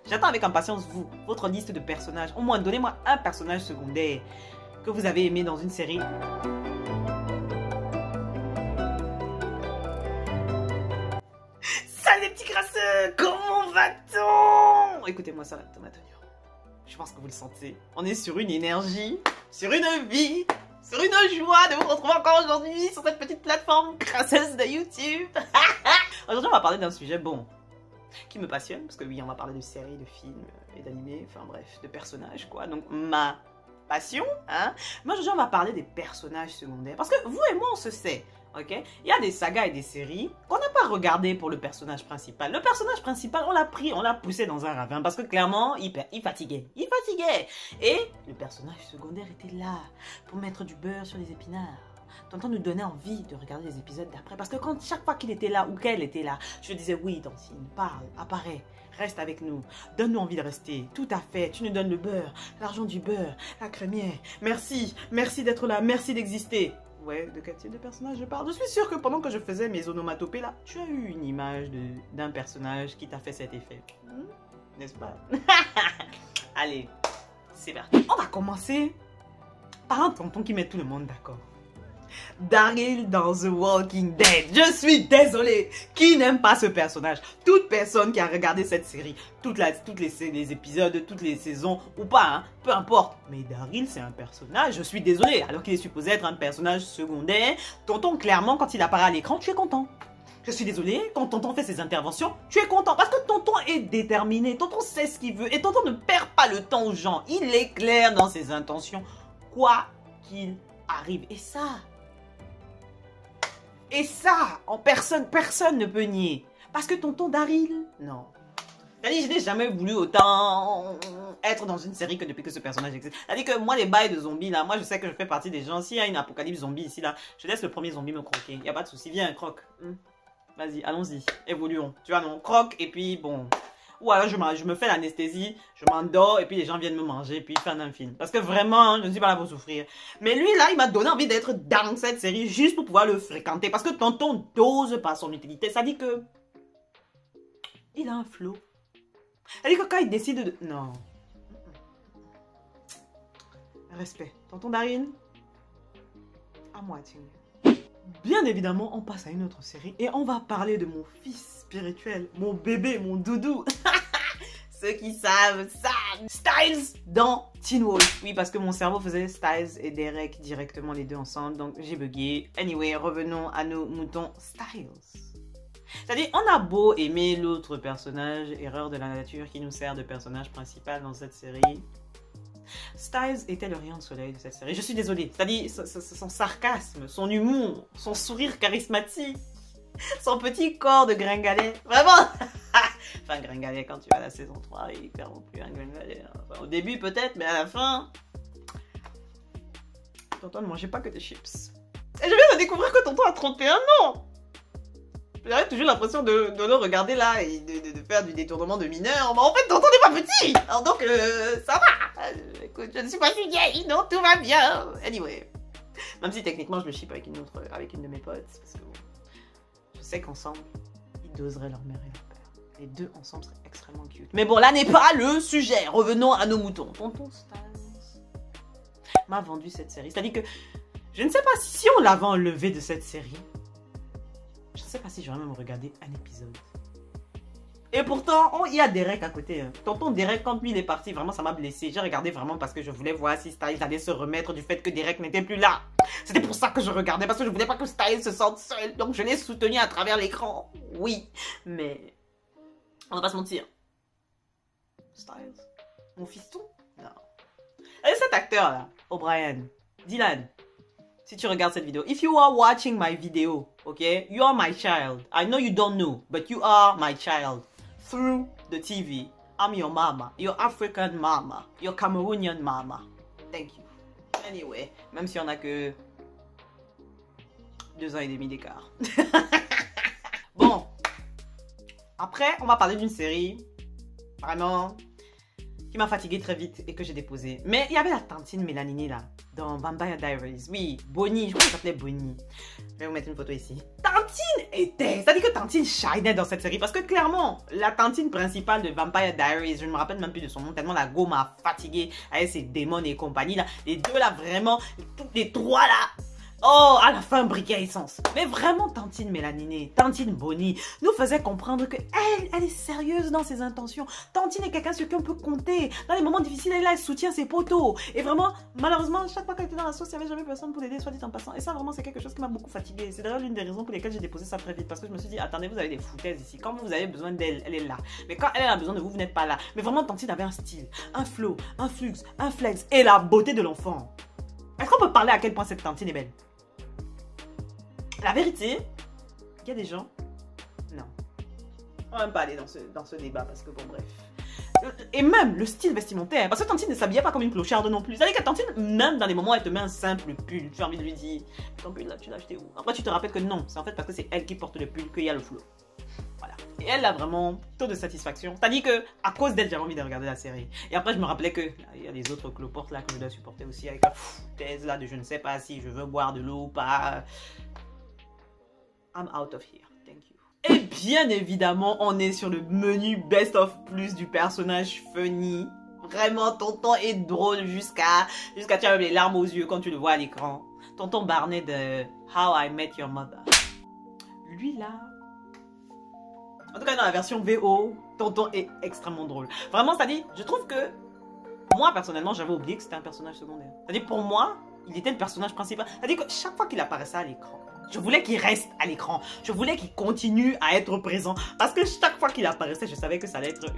J'attends avec impatience votre liste de personnages. Au moins, donnez-moi un personnage secondaire que vous avez aimé dans une série. Salut les petits crasseux, comment va-t-on? Écoutez-moi ça, la tomate oignon. Je pense que vous le sentez. On est sur une énergie, sur une vie, sur une joie de vous retrouver encore aujourd'hui sur cette petite plateforme crasseuse de YouTube. Aujourd'hui, on va parler d'un sujet, bon, qui me passionne, parce que oui, on va parler de séries, de films et d'animés, enfin bref, de personnages, quoi. Donc, ma passion, hein. Moi, aujourd'hui, on va parler des personnages secondaires, parce que vous et moi, on se sait, ok? Il y a des sagas et des séries qu'on n'a pas regardé pour le personnage principal. Le personnage principal, on l'a pris, on l'a poussé dans un ravin, parce que clairement, il fatiguait. Il fatiguait. Et le personnage secondaire était là, pour mettre du beurre sur les épinards. Tonton nous donnait envie de regarder les épisodes d'après. Parce que quand chaque fois qu'il était là ou qu'elle était là, je disais oui, Tantine, parle, apparaît, reste avec nous. Donne-nous envie de rester. Tout à fait, tu nous donnes le beurre, l'argent du beurre, la crémière. Merci, merci d'être là, merci d'exister. Ouais, de quel type de personnage je parle? Je suis sûre que pendant que je faisais mes onomatopées là, tu as eu une image d'un personnage qui t'a fait cet effet. N'est-ce pas? Allez, c'est parti. On va commencer par un tonton qui met tout le monde d'accord. Daryl dans The Walking Dead. Je suis désolée. Qui n'aime pas ce personnage? Toute personne qui a regardé cette série, tous les épisodes, toutes les saisons ou pas, hein, peu importe. Mais Daryl, c'est un personnage, je suis désolée. Alors qu'il est supposé être un personnage secondaire, tonton, clairement, quand il apparaît à l'écran, tu es content. Je suis désolée, quand tonton fait ses interventions, tu es content. Parce que tonton est déterminé, tonton sait ce qu'il veut. Et tonton ne perd pas le temps aux gens. Il est clair dans ses intentions, quoi qu'il arrive. Et ça, en personne ne peut nier. Parce que tonton Daryl, non. Je n'ai jamais voulu autant être dans une série que depuis que ce personnage existe. C'est-à-dire que moi, les bails de zombies, là, moi, je sais que je fais partie des gens. S'il y a une apocalypse zombie ici, là, je laisse le premier zombie me croquer. Il n'y a pas de souci. Viens, croque. Vas-y, allons-y. Évoluons. Tu vois, non, croque, et puis, bon. Ou alors, je me fais l'anesthésie, je m'endors, et puis les gens viennent me manger, et puis fin d'un film. Parce que vraiment, je ne suis pas là pour souffrir. Mais lui, là, il m'a donné envie d'être dans cette série, juste pour pouvoir le fréquenter. Parce que tonton dose pas son utilité. Ça dit que... il a un flow. Ça dit que quand il décide de... non. Respect. Tonton Daryl, à moitié. Bien évidemment, on passe à une autre série et on va parler de mon fils spirituel, mon bébé, mon doudou. Ceux qui savent, Styles dans Teen Wolf. Oui, parce que mon cerveau faisait Styles et Derek directement les deux ensemble, donc j'ai bugué. Anyway, revenons à nos moutons Styles. C'est-à-dire, on a beau aimer l'autre personnage, erreur de la nature, qui nous sert de personnage principal dans cette série. Styles était le rayon de soleil de cette série. Je suis désolée. C'est-à-dire, son sarcasme, son humour, son sourire charismatique, son petit corps de gringalet. Vraiment. Enfin, gringalet, quand tu vas à la saison 3, il est clairement plus un gringalet. Enfin, au début, peut-être, mais à la fin... tonton ne mangeait pas que des chips. Et je viens de découvrir que tonton a 31 ans. J'avais toujours l'impression de le regarder là et de faire du détournement de mineur. Mais en fait, tonton n'est pas petit. Alors donc, ça va. Écoute, je ne suis pas si vieille, non, tout va bien. Anyway. Même si techniquement, je me chipe avec une de mes potes. Parce que bon, je sais qu'ensemble, ils doseraient leur mère et leur père. Les deux ensemble seraient extrêmement cute. Mais bon, là n'est pas le sujet. Revenons à nos moutons. Tonton Styles m'a vendu cette série. C'est-à-dire que je ne sais pas si on l'avait enlevé de cette série. Je ne sais pas si j'aurais même regardé un épisode. Et pourtant, il y a Derek à côté. Hein. Tonton Derek, quand lui il est parti, vraiment ça m'a blessé. J'ai regardé vraiment parce que je voulais voir si Styles allait se remettre du fait que Derek n'était plus là. C'était pour ça que je regardais, parce que je voulais pas que Styles se sente seul. Donc je l'ai soutenu à travers l'écran. Oui, mais on va pas se mentir. Styles, mon fiston? Non. Et cet acteur là, O'Brien, Dylan. Si tu regardes cette vidéo, if you are watching my video, okay, you are my child. I know you don't know, but you are my child. Through the TV, I'm your mama, your African mama, your Cameroonian mama. Thank you. Anyway, même si on a que 2 ans et demi d'écart. Bon, après, on va parler d'une série vraiment qui m'a fatiguée très vite et que j'ai déposé. Mais il y avait la tantine Mélanini là, dans Vampire Diaries. Oui, Bonnie, je crois qu'elle s'appelait Bonnie. Je vais vous mettre une photo ici. Tantine était, c'est-à-dire que Tantine shinait dans cette série parce que clairement, la tantine principale de Vampire Diaries, je ne me rappelle même plus de son nom tellement la go m'a fatiguée avec ses démons et compagnie là. Les deux là, vraiment, tous les trois là. Oh, à la fin, briquet à essence. Mais vraiment, Tantine Mélanini, Tantine Bonnie nous faisait comprendre que elle est sérieuse dans ses intentions. Tantine est quelqu'un sur qui on peut compter. Dans les moments difficiles, elle est là, elle soutient ses potos. Et vraiment, malheureusement, chaque fois qu'elle était dans la sauce, il n'y avait jamais personne pour l'aider, soit dit en passant. Et ça, vraiment, c'est quelque chose qui m'a beaucoup fatiguée. C'est d'ailleurs l'une des raisons pour lesquelles j'ai déposé ça très vite. Parce que je me suis dit, attendez, vous avez des foutaises ici. Quand vous avez besoin d'elle, elle est là. Mais quand elle a besoin de vous, vous n'êtes pas là. Mais vraiment, Tantine avait un style, un flow, un flux, un flex et la beauté de l'enfant. Est-ce qu'on peut parler à quel point cette Tantine est belle? La vérité, il y a des gens... Non. On va même pas aller dans ce débat parce que bon, bref. Et même le style vestimentaire. Parce que Tantine ne s'habillait pas comme une clocharde non plus. C'est-à-dire que Tantine, même dans les moments où elle te met un simple pull, tu as envie de lui dire, ton pull là, tu l'as acheté où? Après, tu te rappelles que non. C'est en fait parce que c'est elle qui porte le pull qu'il y a le flow. Voilà. Et elle a vraiment taux de satisfaction. C'est-à-dire que à cause d'elle, j'avais envie de regarder la série. Et après, je me rappelais que il y a des autres cloportes là que je dois supporter aussi avec la thèse là de je ne sais pas si je veux boire de l'eau ou pas. I'm out of here, thank you. Et bien évidemment, on est sur le menu Best of Plus du personnage funny. Vraiment, tonton est drôle jusqu'à tu as les larmes aux yeux quand tu le vois à l'écran. Tonton Barney de How I Met Your Mother. Lui là... En tout cas, dans la version VO, tonton est extrêmement drôle. Vraiment, c'est-à-dire, je trouve que... Moi, personnellement, j'avais oublié que c'était un personnage secondaire. C'est-à-dire, pour moi, il était le personnage principal. C'est-à-dire que chaque fois qu'il apparaissait à l'écran, je voulais qu'il reste à l'écran. Je voulais qu'il continue à être présent. Parce que chaque fois qu'il apparaissait, je savais que ça allait être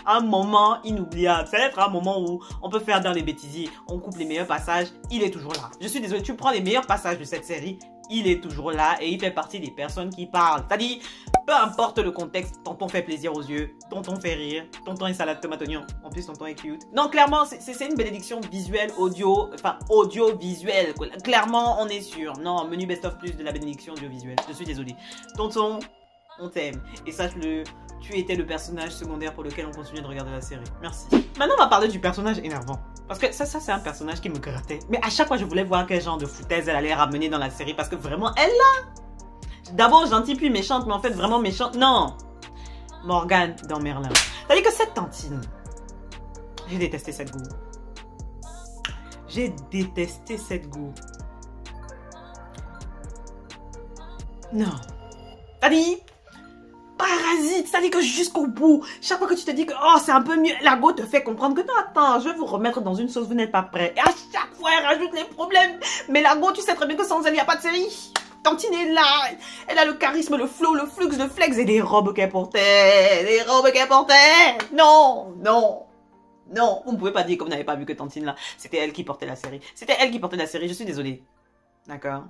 un moment inoubliable. Ça allait être un moment où on peut faire dans les bêtises. On coupe les meilleurs passages. Il est toujours là. Je suis désolée, tu prends les meilleurs passages de cette série. Il est toujours là et il fait partie des personnes qui parlent. C'est-à-dire, peu importe le contexte, tonton fait plaisir aux yeux, tonton fait rire, tonton est salade tomate oignon. En plus, tonton est cute. Non, clairement, c'est une bénédiction visuelle, audio, enfin audiovisuelle. Clairement, on est sûr. Non, menu best of plus de la bénédiction audiovisuelle. Je suis désolée. Tonton, on t'aime. Et sache-le, tu étais le personnage secondaire pour lequel on continue de regarder la série. Merci. Maintenant, on va parler du personnage énervant. Parce que ça c'est un personnage qui me grattait. Mais à chaque fois, je voulais voir quel genre de foutaise elle allait ramener dans la série. Parce que vraiment, elle là... D'abord gentille, puis méchante, mais en fait, vraiment méchante. Non. Morgane dans Merlin. C'est-à-dire que cette Tantine... J'ai détesté cette go. J'ai détesté cette go. Non. C'est-à-dire... Parasite, c'est-à-dire que jusqu'au bout, chaque fois que tu te dis que oh c'est un peu mieux, la go te fait comprendre que non attends, je vais vous remettre dans une sauce, vous n'êtes pas prêt. Et à chaque fois elle rajoute les problèmes. Mais la go, tu sais très bien que sans elle il n'y a pas de série. Tantine est là, elle a le charisme, le flow, le flux, le flex et les robes qu'elle portait, les robes qu'elle portait. Non, non. Non, vous ne pouvez pas dire que vous n'avez pas vu que Tantine là, c'était elle qui portait la série. C'était elle qui portait la série, je suis désolée. D'accord?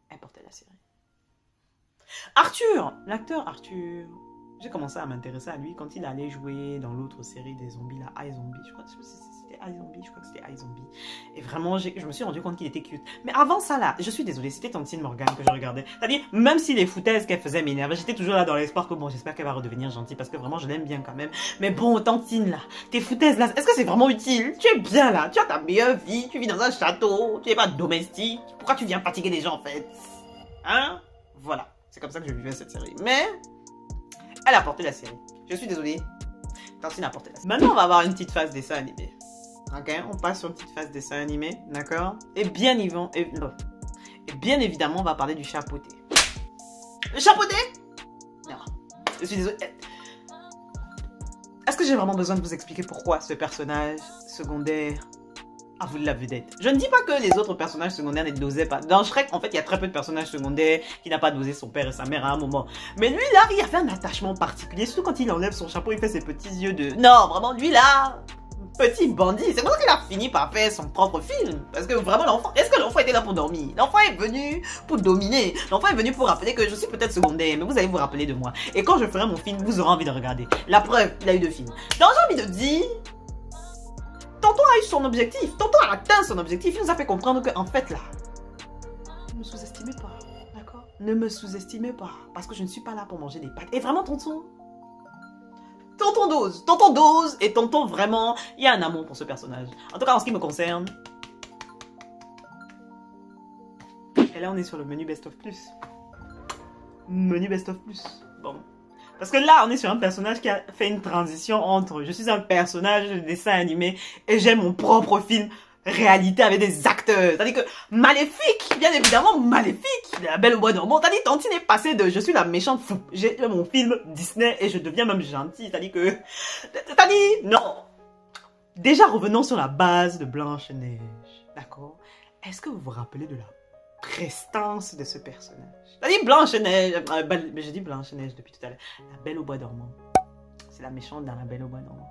Elle portait la série. Arthur, l'acteur Arthur, j'ai commencé à m'intéresser à lui quand il allait jouer dans l'autre série des zombies, là, iZombie, je crois que c'était iZombie, je crois que c'était iZombie. Et vraiment, je me suis rendu compte qu'il était cute. Mais avant ça, là, je suis désolée, c'était Tantine Morgane que je regardais. C'est-à-dire, même si les foutaises qu'elle faisait m'énervaient, j'étais toujours là dans l'espoir que bon, j'espère qu'elle va redevenir gentille parce que vraiment, je l'aime bien quand même. Mais bon, Tantine, là, tes foutaises, là, est-ce que c'est vraiment utile? Tu es bien là, tu as ta meilleure vie, tu vis dans un château, tu n'es pas domestique. Pourquoi tu viens fatiguer les gens, en fait? Hein? Voilà. C'est comme ça que je vivais cette série. Mais elle a porté la série. Je suis désolée. Tantine a porté la série. Maintenant, on va avoir une petite phase dessin animé. Ok, on passe sur une petite phase dessin animé. D'accord? Et bien évidemment, on va parler du chapeauté. Le chapeauté? Non. Je suis désolée. Est-ce que j'ai vraiment besoin de vous expliquer pourquoi ce personnage secondaire a voulu la vedette? Je ne dis pas que les autres personnages secondaires ne dosaient pas. Dans Shrek, en fait, il y a très peu de personnages secondaires qui n'ont pas dosé son père et sa mère à un moment. Mais lui, là, il y avait un attachement particulier. Surtout quand il enlève son chapeau, il fait ses petits yeux de... Non, vraiment, lui, là, petit bandit. C'est pour ça qu'il a fini par faire son propre film. Parce que vraiment, l'enfant... Est-ce que l'enfant était là pour dormir? L'enfant est venu pour dominer. L'enfant est venu pour rappeler que je suis peut-être secondaire, mais vous allez vous rappeler de moi. Et quand je ferai mon film, vous aurez envie de regarder. La preuve, il a eu 2 films. Donc, j'ai envie de dire... Tonton a eu son objectif. Tonton a atteint son objectif. Il nous a fait comprendre qu'en fait, là, ne me sous-estimez pas. D'accord? Ne me sous-estimez pas. Parce que je ne suis pas là pour manger des pâtes. Et vraiment, tonton, Tonton Dose et Tonton vraiment, il y a un amour pour ce personnage. En tout cas, en ce qui me concerne. Et là, on est sur le menu Best of Plus. Menu Best of Plus. Bon. Parce que là, on est sur un personnage qui a fait une transition entre je suis un personnage de dessin animé et j'ai mon propre film réalité avec des acteurs. C'est-à-dire que Maléfique, bien évidemment, Maléfique, La Belle au Bois dormant. C'est-à-dire Tantine est passée de je suis la méchante fou. J'ai mon film Disney et je deviens même gentille. C'est-à-dire que... C'est-à-dire, non. Déjà, revenons sur la base de Blanche-Neige. D'accord? Est-ce que vous vous rappelez de la prestance de ce personnage? C'est-à-dire Blanche-Neige... je dis Blanche-Neige depuis tout à l'heure. La Belle au Bois dormant. C'est la méchante dans La Belle au Bois dormant.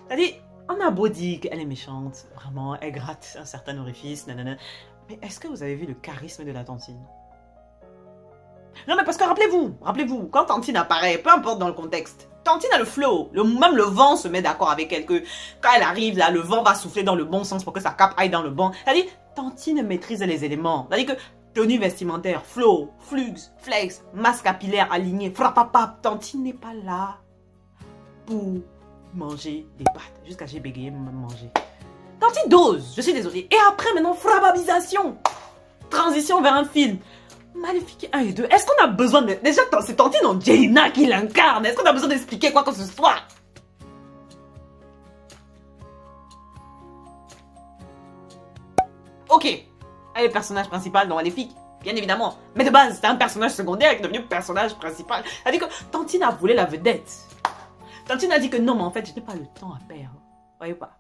C'est-à-dire... On a beau dire qu'elle est méchante, vraiment, elle gratte un certain orifice, nanana. Mais est-ce que vous avez vu le charisme de la Tantine? Non mais parce que rappelez-vous, quand Tantine apparaît, peu importe dans le contexte, Tantine a le flow, même le vent se met d'accord avec elle, que quand elle arrive là, le vent va souffler dans le bon sens pour que sa cape aille dans le bon. C'est-à-dire, Tantine maîtrise les éléments. C'est-à-dire que tenue vestimentaire, flow, flux, flex, masse capillaire aligné, frappapap, Tantine n'est pas là pour manger des pâtes. Jusqu'à j'ai bégayé manger. Tantine dose, je suis désolée. Et après, maintenant, frappabilisation. Transition vers un film. Maléfique 1 et 2. Est-ce qu'on a besoin de... Déjà, c'est Tantine Angelina qui l'incarne. Est-ce qu'on a besoin d'expliquer quoi que ce soit? Ok. Elle est le personnage principal dans Maléfique. Bien évidemment. Mais de base, c'est un personnage secondaire qui est devenu personnage principal. C'est-à-dire que Tantine a voulu la vedette. Tantine a dit que non, mais en fait, je n'ai pas le temps à perdre. Voyez pas.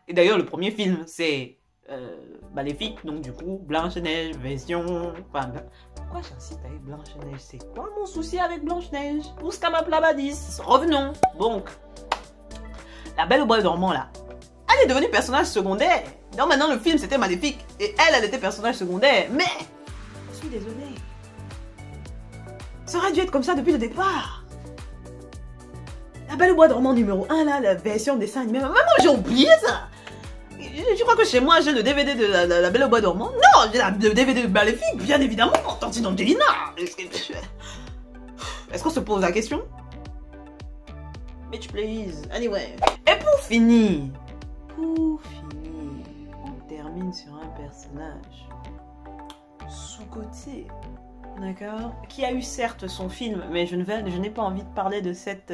Et d'ailleurs, le premier film, c'est Maléfique. Donc, du coup, Blanche-Neige, version... Enfin, pourquoi j'insiste avec Blanche-Neige? C'est quoi mon souci avec Blanche-Neige? Ouskamalabadis. Revenons. Donc, La Belle au Bois dormant, là, elle est devenue personnage secondaire. Donc, maintenant, le film, c'était Maléfique. Et elle était personnage secondaire. Mais, je suis désolée. Ça aurait dû être comme ça depuis le départ. La Belle au Bois dormant numéro 1, là, la version dessin animé. Maman, j'ai oublié ça. Je crois que chez moi, j'ai le DVD de la Belle au Bois dormant. Non, j'ai le DVD de Maléfique, bien évidemment. Tantine Angelina. Est-ce qu'on se pose la question? Bitch, please. Anyway. Et pour finir, on termine sur un personnage sous-côté. D'accord? Qui a eu certes son film, mais je n'ai pas envie de parler de cette...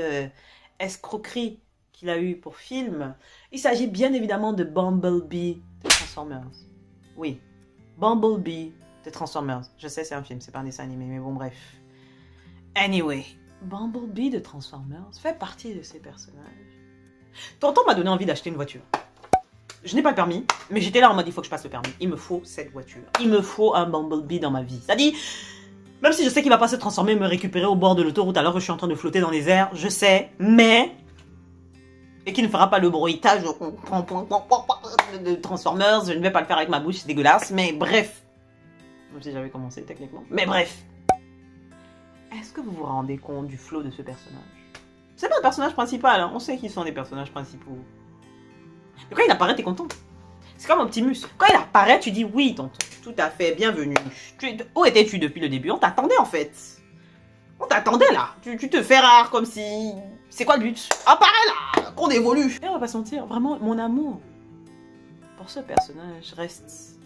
escroquerie qu'il a eu pour film. Il s'agit bien évidemment de Bumblebee de Transformers. Oui, Bumblebee de Transformers. Je sais, c'est un film, c'est pas un dessin animé, mais bon, bref. Anyway, Bumblebee de Transformers fait partie de ces personnages. Tonton m'a donné envie d'acheter une voiture. Je n'ai pas le permis, mais j'étais là en mode il faut que je passe le permis. Il me faut cette voiture. Il me faut un Bumblebee dans ma vie. C'est-à-dire... Même si je sais qu'il va pas se transformer et me récupérer au bord de l'autoroute alors que je suis en train de flotter dans les airs, je sais, mais... Et qu'il ne fera pas le bruitage de Transformers, je ne vais pas le faire avec ma bouche, c'est dégueulasse, mais bref. Même si j'avais commencé techniquement, mais bref. Est-ce que vous vous rendez compte du flow de ce personnage? C'est pas un personnage principal, hein. On sait qu'ils sont des personnages principaux. Mais quand il apparaît, t'es content. C'est comme Optimus. Quand il apparaît, tu dis oui, tonton. Tout à fait, bienvenue. Où étais-tu depuis le début? On t'attendait en fait. On t'attendait là. Tu te fais rare comme si... C'est quoi le but? Apparaît là, qu'on évolue. Et on va pas se mentir, vraiment, mon amour pour ce personnage reste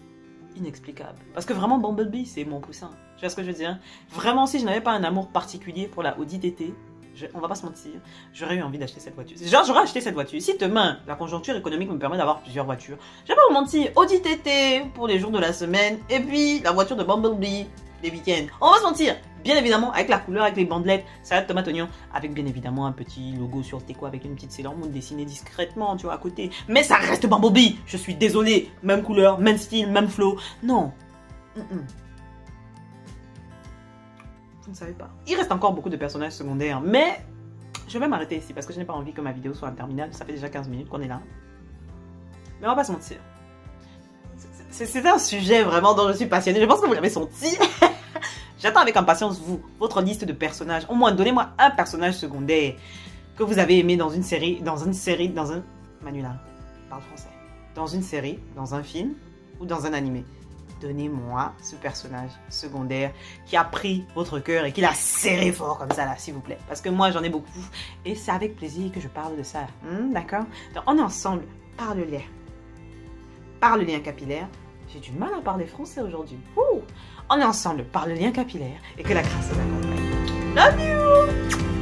inexplicable. Parce que vraiment, Bumblebee, c'est mon poussin. Tu vois ce que je veux dire? Vraiment, si je n'avais pas un amour particulier pour la Audi TT, on va pas se mentir, j'aurais eu envie d'acheter cette voiture. Genre, j'aurais acheté cette voiture. Si demain, la conjoncture économique me permet d'avoir plusieurs voitures, je vais pas vous mentir, Audi TT pour les jours de la semaine, et puis la voiture de Bumblebee les week-ends. On va se mentir, bien évidemment, avec la couleur, avec les bandelettes, salade, tomate, oignon, avec bien évidemment un petit logo sur le teco avec une petite Sailor Moon dessinée discrètement, tu vois, à côté. Mais ça reste Bumblebee, je suis désolé. Même couleur, même style, même flow. Non. Vous ne savez pas. Il reste encore beaucoup de personnages secondaires, mais je vais m'arrêter ici parce que je n'ai pas envie que ma vidéo soit interminable. Ça fait déjà 15 minutes qu'on est là. Mais on va pas se mentir. C'est un sujet vraiment dont je suis passionnée. Je pense que vous l'avez senti. J'attends avec impatience votre liste de personnages. Au moins, donnez-moi un personnage secondaire que vous avez aimé dans une série, dans un... Manuela, parle français. Dans une série, dans un film ou dans un animé. Donnez-moi ce personnage secondaire qui a pris votre cœur et qui l'a serré fort comme ça là, s'il vous plaît. Parce que moi, j'en ai beaucoup. Et c'est avec plaisir que je parle de ça. D'accord? Donc, on est ensemble par le lien. Par le lien capillaire. J'ai du mal à parler français aujourd'hui. On est ensemble par le lien capillaire et que la grâce vous accompagne. Love you!